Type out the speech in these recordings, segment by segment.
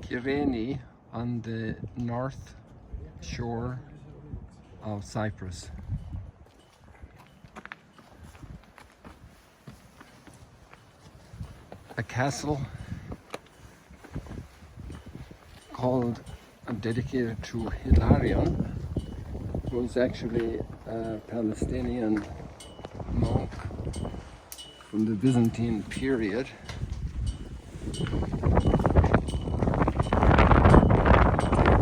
Kyrene on the north shore of Cyprus. A castle called and dedicated to Hilarion, who was actually a Palestinian monk from the Byzantine period.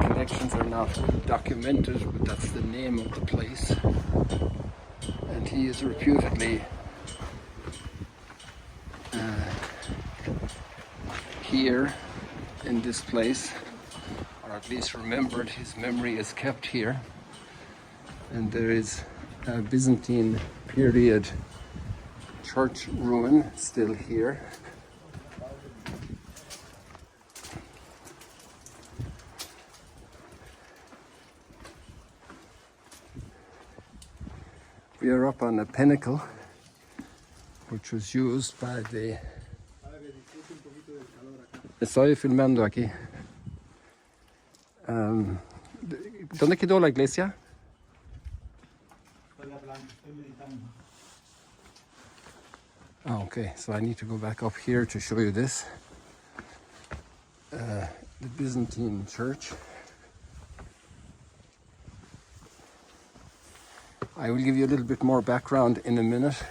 Connections are not documented, but that's the name of the place. And he is reputedly here in this place, or at least remembered. His memory is kept here. And there is a Byzantine period church ruin still here. We are up on a pinnacle which was used by the... Estoy filmando aquí. ¿Dónde quedó la iglesia? Oh, okay, so I need to go back up here to show you this. The Byzantine church. I will give you a little bit more background in a minute.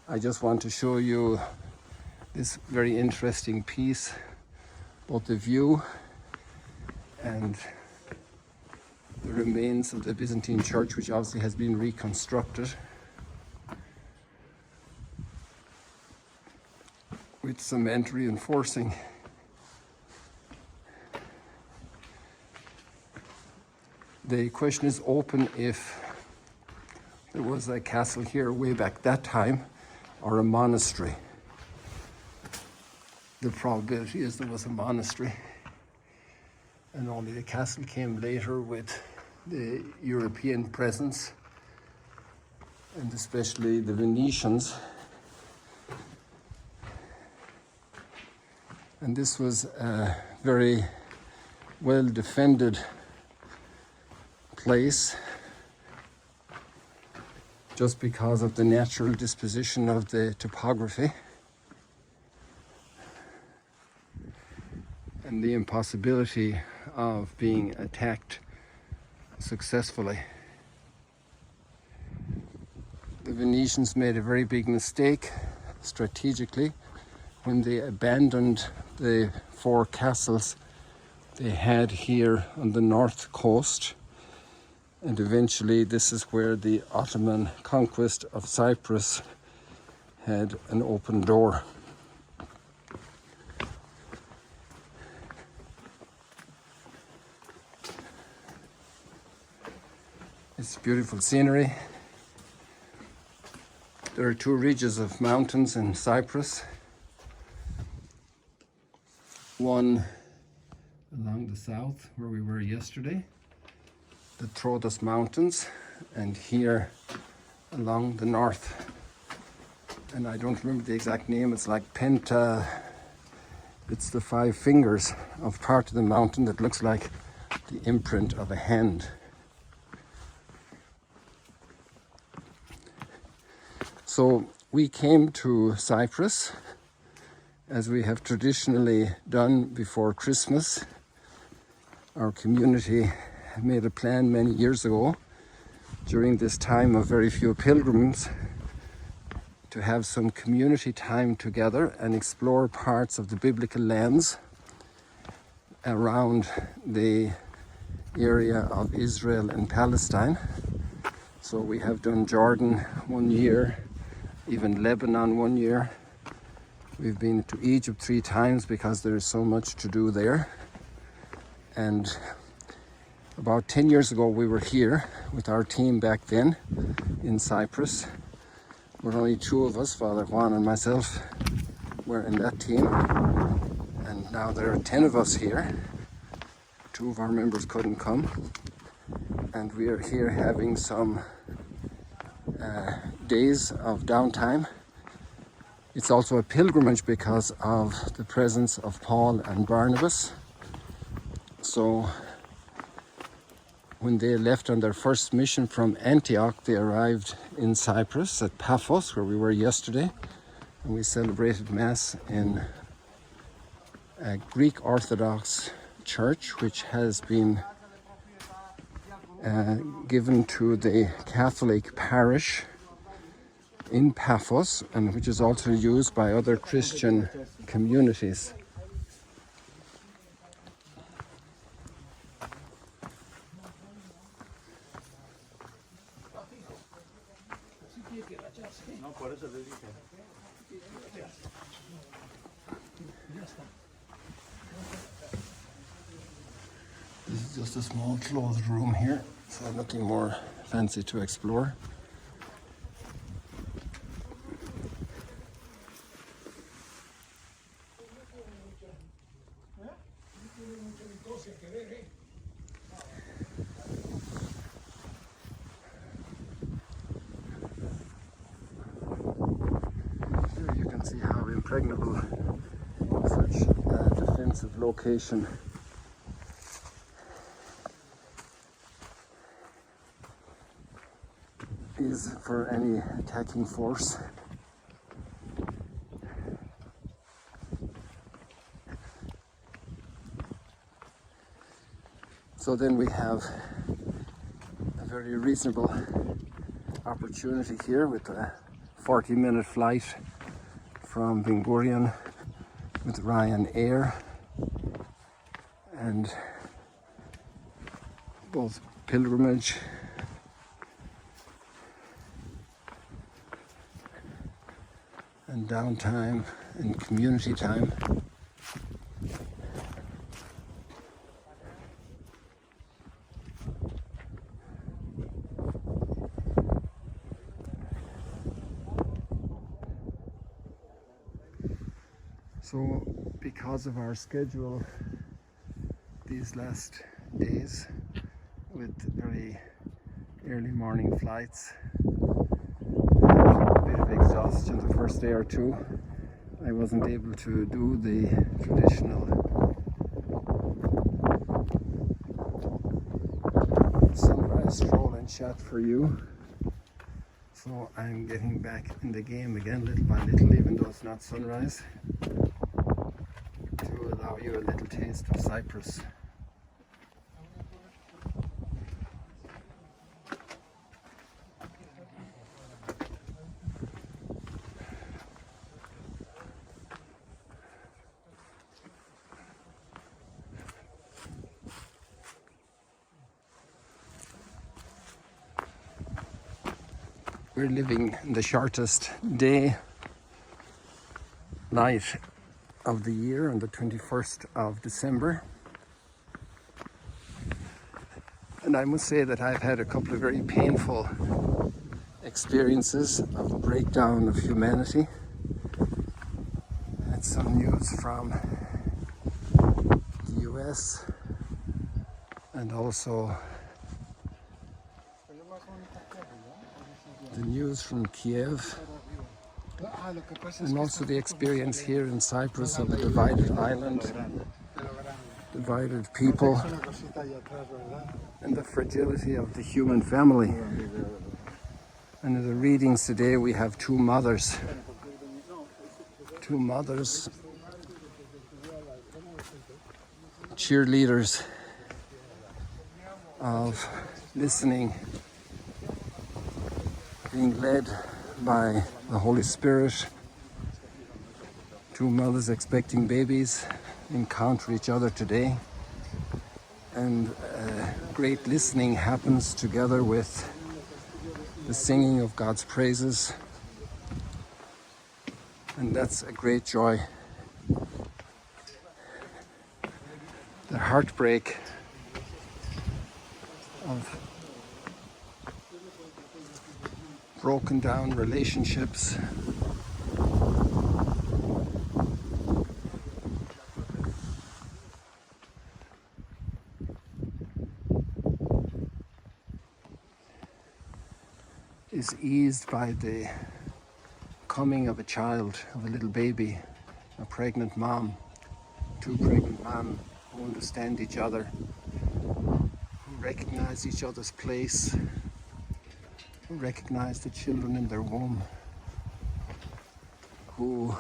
I just want to show you this very interesting piece, both the view and the remains of the Byzantine church, which obviously has been reconstructed with cement reinforcing. The question is open if there was a castle here way back that time or a monastery. The probability is there was a monastery, and only the castle came later with the European presence, and especially the Venetians. And this was a very well defended place just because of the natural disposition of the topography and the impossibility of being attacked successfully. The Venetians made a very big mistake strategically when they abandoned the 4 castles they had here on the north coast. And eventually this is where the Ottoman conquest of Cyprus had an open door. It's beautiful scenery. There are 2 ridges of mountains in Cyprus. One along the south where we were yesterday, the Troodos Mountains, and here along the north. And I don't remember the exact name, it's like it's the 5 fingers of part of the mountain that looks like the imprint of a hand. So we came to Cyprus, as we have traditionally done before Christmas. Our community made a plan many years ago, during this time of very few pilgrims, to have some community time together and explore parts of the biblical lands around the area of Israel and Palestine. So we have done Jordan 1 year, even Lebanon 1 year. We've been to Egypt 3 times because there is so much to do there. And about 10 years ago we were here with our team back then in Cyprus. We're only 2 of us, Father Juan and myself, were in that team. And now there are 10 of us here. 2 of our members couldn't come. And we are here having some days of downtime. It's also a pilgrimage because of the presence of Paul and Barnabas So when they left on their first mission from Antioch, they arrived in Cyprus at Paphos, where we were yesterday, and we celebrated Mass in a Greek Orthodox church, which has been given to the Catholic parish in Paphos, and which is also used by other Christian communities. This is just a small closed room here, so nothing more fancy to explore. Here you can see how impregnable such a defensive location is for any attacking force. So then we have a very reasonable opportunity here with a 40-minute flight from Ben Gurion with Ryanair, and both pilgrimage and downtime and community time. So because of our schedule these last days with very early morning flights, a bit of exhaustion the first day or two, I wasn't able to do the traditional sunrise stroll and chat for you. So I'm getting back in the game again little by little, even though it's not sunrise, to allow you a little taste of Cyprus. We're living the shortest day night of the year on the 21st of December. And I must say that I've had a couple of very painful experiences of a breakdown of humanity. I had some news from the US and also the news from Kiev, and also the experience here in Cyprus of a divided island, divided people, and the fragility of the human family. And in the readings today we have two mothers, cheerleaders of listening, being led by the Holy Spirit. Two mothers expecting babies encounter each other today, and great listening happens together with the singing of God's praises, and that's a great joy. The heartbreak of broken down relationships, is eased by the coming of a child, of a little baby, a pregnant mom, two pregnant who understand each other, who recognize each other's place, who recognize the children in their womb, who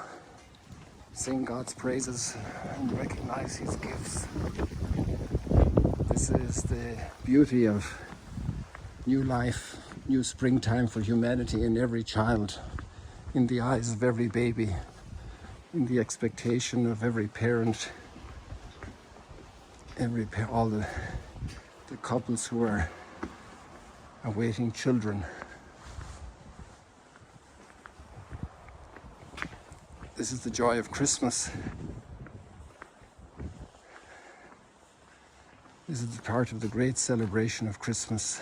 sing God's praises and recognize His gifts. This is the beauty of new life, new springtime for humanity in every child, in the eyes of every baby, in the expectation of every parent, all the couples who are awaiting children. This is the joy of Christmas. This is part of the great celebration of Christmas.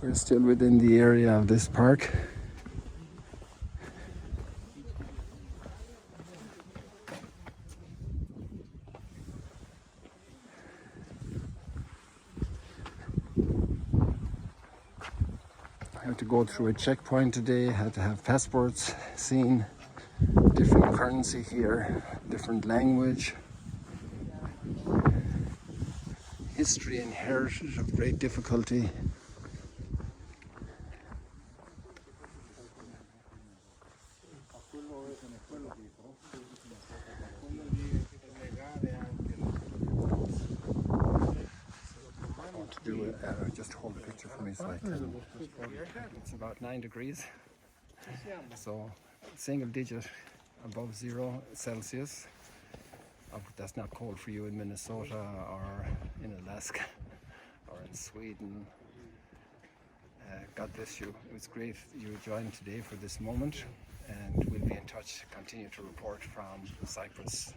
We're still within the area of this park. I had to go through a checkpoint today, had to have passports seen, different currency here, different language, history and heritage of great difficulty. Just hold the picture for me so I can. It's about 9 degrees, so single digit above 0 Celsius. That's not cold for you in Minnesota or in Alaska or in Sweden. God bless you. It was great you joined today for this moment, and we'll be in touch, continue to report from Cyprus.